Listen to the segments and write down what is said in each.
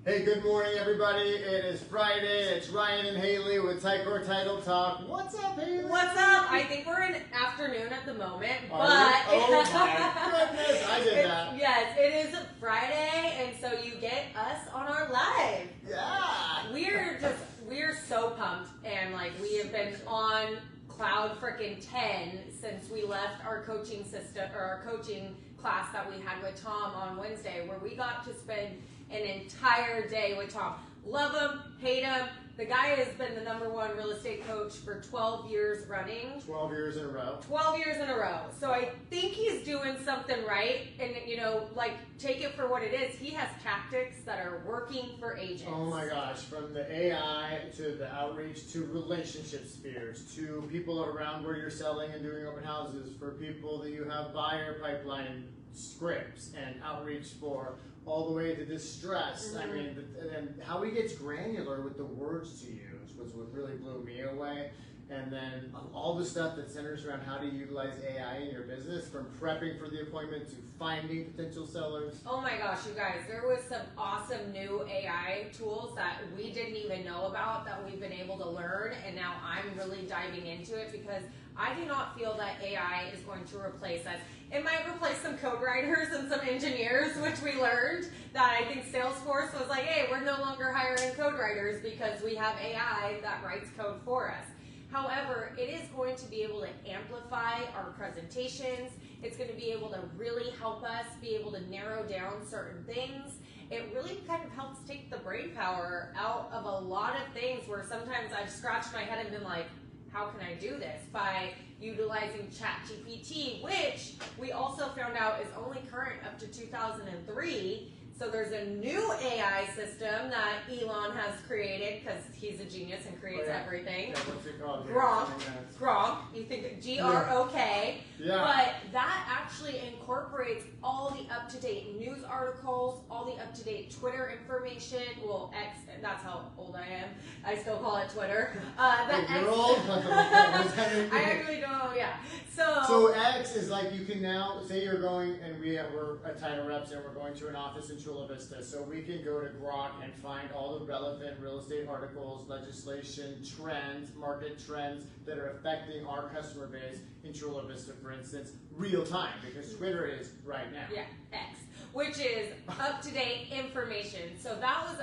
Hey, good morning, everybody. It is Friday. It's Ryan and Haylie with Ticor Title Talk. What's up, Haylie? What's up? I think we're in afternoon at the moment, but oh my goodness, I did that. Yes, it is Friday, and so you get us on our live. Yeah. We're so pumped, and like we have been on cloud frickin' 10 since we left our coaching system or our coaching class that we had with Tom on Wednesday, where we got to spend an entire day with Tom. Love him, hate him. The guy has been the #1 real estate coach for 12 years running. 12 years in a row. 12 years in a row. So I think he's doing something right. And, you know, like, take it for what it is. He has tactics that are working for agents. Oh my gosh. From the AI to the outreach to relationship spheres to people around where you're selling and doing open houses, for people that you have buyer pipeline scripts and outreach for, all the way to distress. I mean, and how he gets granular with the words to use was what really blew me away. And then all the stuff that centers around how to utilize AI in your business, from prepping for the appointment to finding potential sellers. Oh my gosh, you guys, there was some awesome new AI tools that we didn't even know about that we've been able to learn, and now I'm really diving into it because I do not feel that AI is going to replace us. It might replace some code writers and some engineers, which we learned that I think Salesforce was like, hey, we're no longer hiring code writers because we have AI that writes code for us. However, it is going to be able to amplify our presentations. It's going to be able to really help us be able to narrow down certain things. It really kind of helps take the brain power out of a lot of things where sometimes I've scratched my head and been like, how can I do this? By utilizing ChatGPT, which we also found out is only current up to 2003. So there's a new AI system that Elon has created because he's a genius and creates everything. Yeah, what's it called? Gronk. You think G-R-O-K. Yeah. But that actually incorporates all the up-to-date news articles, all the up-to-date Twitter information. Well, X, that's how old I am. I still call it Twitter. You're old? I actually don't know, yeah. So X is like, you can now, say you're going, and we're at Title Reps and we're going to an office in Chula Vista, so we can go to Grok and find all the relevant real estate articles, legislation, trends, market trends that are affecting our customer base in Chula Vista, for instance, real time, because Twitter is right now. Yeah, X, which is up-to-date information. So that was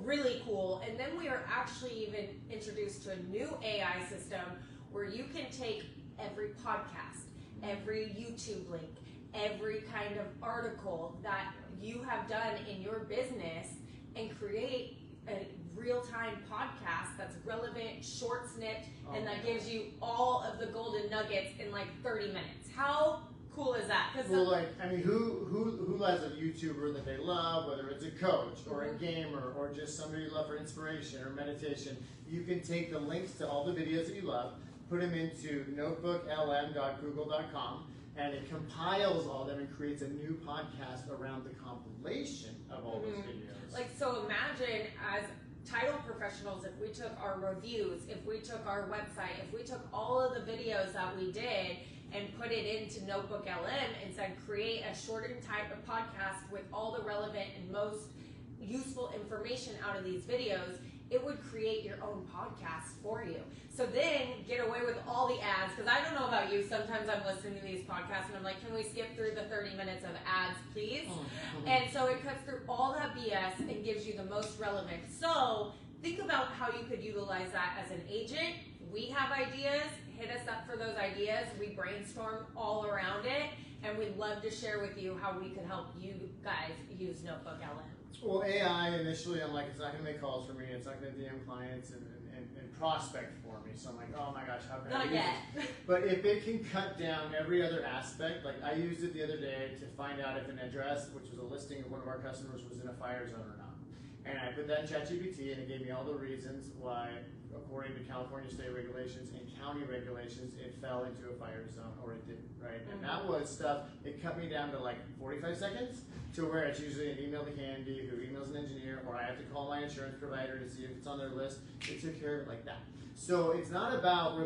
really cool. And then we are actually even introduced to a new AI system where you can take every podcast, every YouTube link, every kind of article that you have done in your business and create a real-time podcast that's relevant, short snipped, and that gives you all of the golden nuggets in like 30 minutes. How cool is that? Well, like, I mean, who has a YouTuber that they love, whether it's a coach or a gamer or just somebody you love for inspiration or meditation? You can take the links to all the videos that you love, put them into notebooklm.google.com, and it compiles all of them and creates a new podcast around the compilation of all those videos. Like, so imagine as title professionals, if we took our reviews, if we took our website, if we took all of the videos that we did and put it into Notebook LM and said, create a shortened type of podcast with all the relevant and most useful information out of these videos, it would create your own podcast for you. So then get away with all the ads, because I don't know about you, sometimes I'm listening to these podcasts and I'm like, can we skip through the 30 minutes of ads, please? And so it cuts through all that BS and gives you the most relevant. So think about how you could utilize that as an agent. We have ideas, hit us up for those ideas. We brainstorm all around it, and we'd love to share with you how we could help you guys use Notebook LM. Well, AI initially, I'm like, it's not going to make calls for me. It's not going to DM clients and prospect for me. So I'm like, oh my gosh, how can I use this? But if it can cut down every other aspect, like I used it the other day to find out if an address, which was a listing of one of our customers, was in a fire zone or not. And I put that in ChatGPT, and it gave me all the reasons why, according to California state regulations and county regulations, it fell into a fire zone or it didn't, right? And that was stuff, it cut me down to like 45 seconds to where it's usually an email to Candy, who emails an engineer, or I have to call my insurance provider to see if it's on their list. It took care of it like that. So it's not about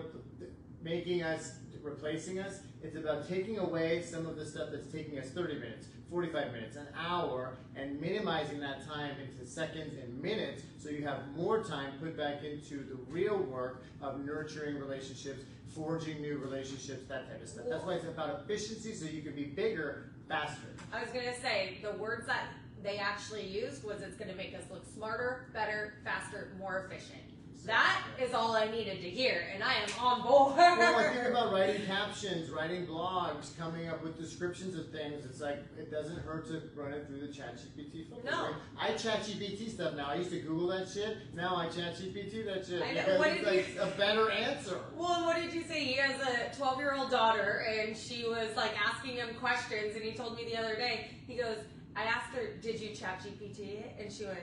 making us replacing us. It's about taking away some of the stuff that's taking us 30 minutes, 45 minutes, an hour, and minimizing that time into seconds and minutes so you have more time put back into the real work of nurturing relationships, forging new relationships, that type of stuff. That's why it's about efficiency, so you can be bigger, faster. I was going to say, the words that they actually used was it's going to make us look smarter, better, faster, more efficient. That is all I needed to hear, and I am on board. Well, I think about writing captions, writing blogs, coming up with descriptions of things. It's like, it doesn't hurt to run it through the ChatGPT filter. No. I ChatGPT stuff now. I used to Google that shit. Now I ChatGPT that shit. I know. Because What it's did like a better answer. Well, and what did you say? He has a 12-year-old daughter, and she was like asking him questions, and he told me the other day, he goes, I asked her, did you ChatGPT it? And she went,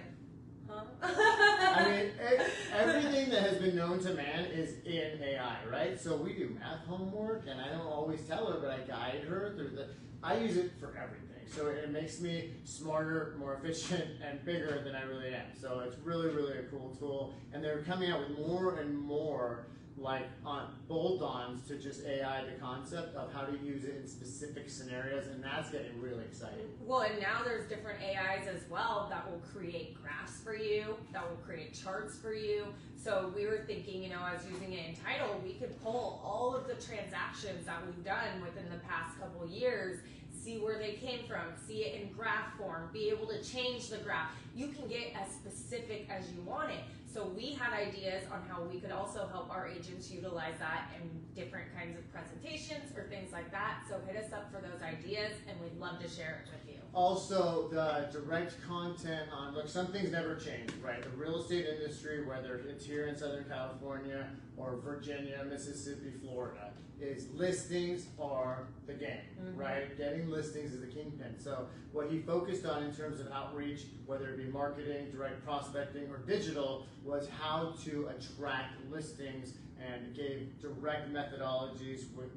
huh? I mean, everything that has been known to man is in AI, right? So we do math homework, and I don't always tell her, but I guide her through I use it for everything. So it makes me smarter, more efficient, and bigger than I really am. So it's really, really a cool tool. And they're coming out with more and more like bolt-ons to just AI, the concept of how to use it in specific scenarios, and that's getting really exciting. Well, and now there's different AIs as well that will create graphs for you, that will create charts for you. So we were thinking, you know, I was using it in Title, we could pull all of the transactions that we've done within the past couple years, see where they came from, see it in graph form, be able to change the graph. You can get as specific as you want it. So we had ideas on how we could also help our agents utilize that in different kinds of presentations or things like that. So hit us up for those ideas, and we'd love to share it with you. Also, the direct content on, look, some things never change, right? The real estate industry, whether it's here in Southern California or Virginia, Mississippi, Florida, is listings are the game, right? Getting listings is the kingpin. So what he focused on in terms of outreach, whether it be marketing, direct prospecting, or digital, was how to attract listings, and gave direct methodologies with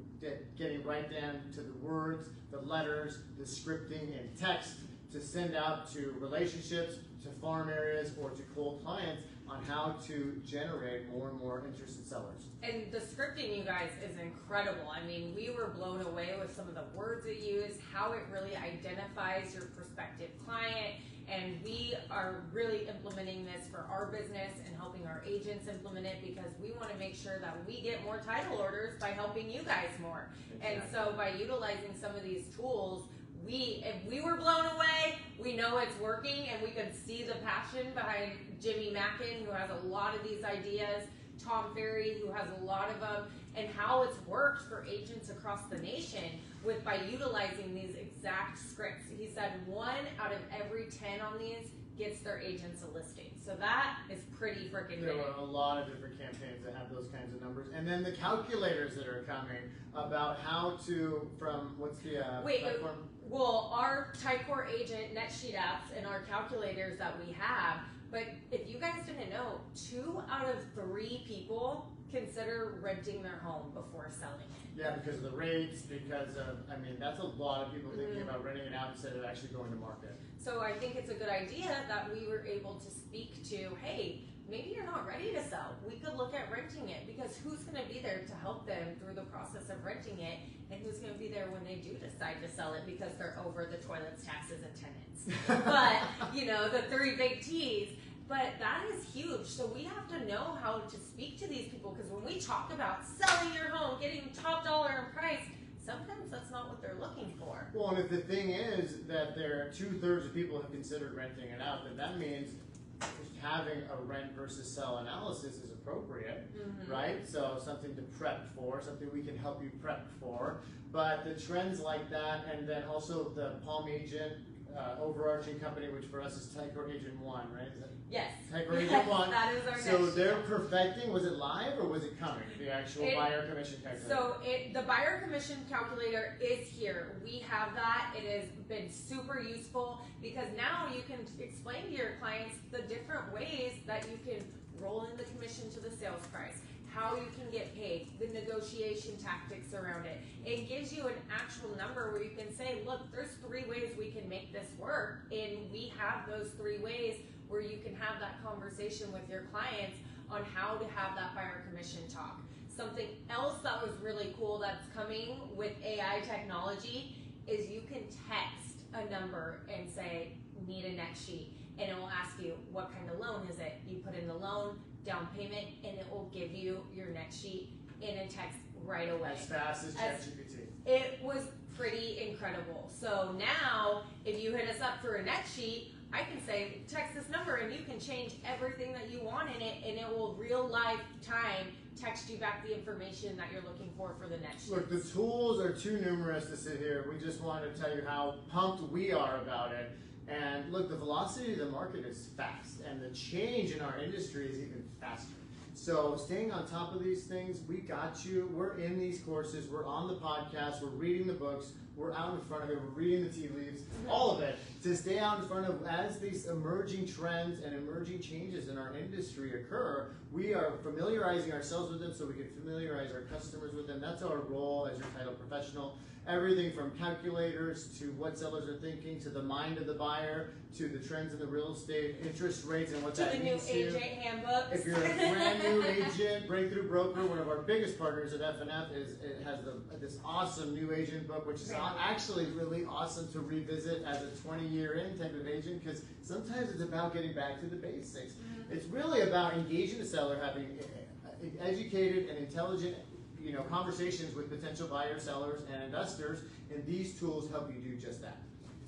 getting right down to the words, the letters, the scripting and text to send out to relationships, to farm areas, or to cold clients on how to generate more and more interested sellers. And the scripting, you guys, is incredible. I mean, we were blown away with some of the words it used, how it really identifies your prospective client, and we are really implementing this for our business and helping our agents implement it because we want to make sure that we get more title orders by helping you guys more. Exactly. And so by utilizing some of these tools, if we were blown away, we know it's working, and we can see the passion behind Jimmy Mackin, who has a lot of these ideas, Tom Ferry, who has a lot of them, and how it's worked for agents across the nation by utilizing these exact scripts. He said 1 out of every 10 on these gets their agents a listing. So that is pretty freaking big. There are a lot of different campaigns that have those kinds of numbers. And then the calculators that are coming about how to, from, what's the platform? Well, our Ticor agent net sheet apps and our calculators that we have, but if you guys didn't know, 2 out of 3 people consider renting their home before selling it. Yeah, because of the rates, because of, I mean, that's a lot of people thinking about renting it out instead of actually going to market. So I think it's a good idea that we were able to speak to, hey, maybe you're not ready to sell. We could look at renting it, because who's going to be there to help them through the process of renting it, and who's going to be there when they do decide to sell it because they're over the toilets, taxes, and tenants. But, you know, the 3 big T's. But that is huge. So we have to know how to speak to these people, because when we talk about selling your home, getting top dollar in price, sometimes that's not what they're looking for. Well, and if the thing is that there are 2/3 of people have considered renting it out, then that means having a rent versus sell analysis is appropriate, right? So something to prep for, something we can help you prep for. But the trends like that, and then also the Palm Agent overarching company, which for us is Ticor Agent 1, right? Is that yes. Ticor Agent 1. That is our So they're perfecting, was it live or was it coming, the actual buyer commission calculator? So the buyer commission calculator is here. We have that. It has been super useful, because now you can explain to your clients the different ways that you can roll in the commission to the sales price, how you can get paid, the negotiation tactics around it. It gives you an actual number where you can say, look, there's 3 ways we can make this work, and we have those 3 ways where you can have that conversation with your clients on how to have that buyer commission talk. Something else that was really cool that's coming with AI technology is you can text a number and say, need a next sheet, and it will ask you what kind of loan is it. You put in the loan, down payment, and it will give you your next sheet in a text right away. As fast as ChatGPT. It was pretty incredible. So now, if you hit us up for a next sheet, I can say, text this number, and you can change everything that you want in it, and it will real life time text you back the information that you're looking for the next sheet. Look, the tools are too numerous to sit here. We just wanted to tell you how pumped we are about it. And look, the velocity of the market is fast, and the change in our industry is even faster. So staying on top of these things, we got you. We're in these courses. We're on the podcast. We're reading the books. We're out in front of it. We're reading the tea leaves. All of it to stay out in front of as these emerging trends and emerging changes in our industry occur. We are familiarizing ourselves with them so we can familiarize our customers with them. That's our role as your title professional. Everything from calculators to what sellers are thinking, to the mind of the buyer, to the trends in the real estate, interest rates, and what that means to you. To the new agent handbooks. If you're a brand new agent, Breakthrough Broker, one of our biggest partners at F&F, it has this awesome new agent book, which is actually really awesome to revisit as a 20-year-in type of agent, because sometimes it's about getting back to the basics. It's really about engaging the seller, having educated and intelligent conversations with potential buyers, sellers, and investors, and these tools help you do just that.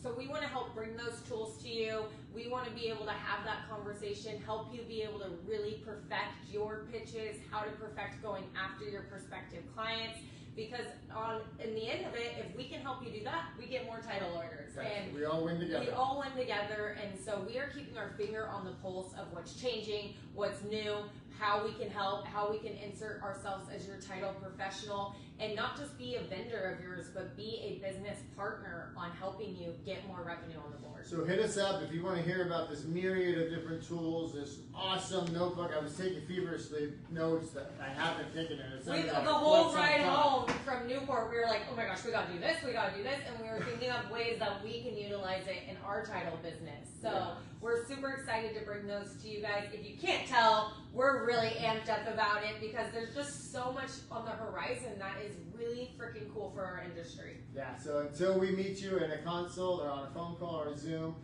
So we want to help bring those tools to you. We want to be able to have that conversation, help you be able to really perfect your pitches, how to perfect going after your prospective clients. Because in the end of it, if we can help you do that, we get more title orders. Right. And we all win together. We all win together, and so we are keeping our finger on the pulse of what's changing, what's new, how we can help, how we can insert ourselves as your title professional, and not just be a vendor of yours, but be a business partner on helping you get more revenue on the board. So hit us up if you want to hear about this myriad of different tools, this awesome notebook. I was taking feverishly notes that I haven't taken in it. The whole ride home from Newport, we were like, oh my gosh, we gotta do this, and we were thinking of ways that we can utilize it in our title business. So we're super excited to bring those to you guys. If you can't tell, we're really amped up about it because there's just so much on the horizon that is really freaking cool for our industry. Yeah, so until we meet you in a consult or on a phone call or a Zoom,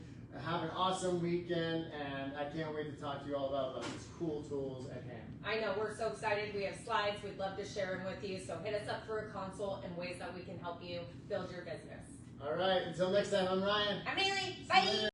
have an awesome weekend, and I can't wait to talk to you all about these cool tools at hand. I know, we're so excited. We have slides. We'd love to share them with you. So hit us up for a consult and ways that we can help you build your business. All right, until next time, I'm Ryan. I'm Haylie. Bye.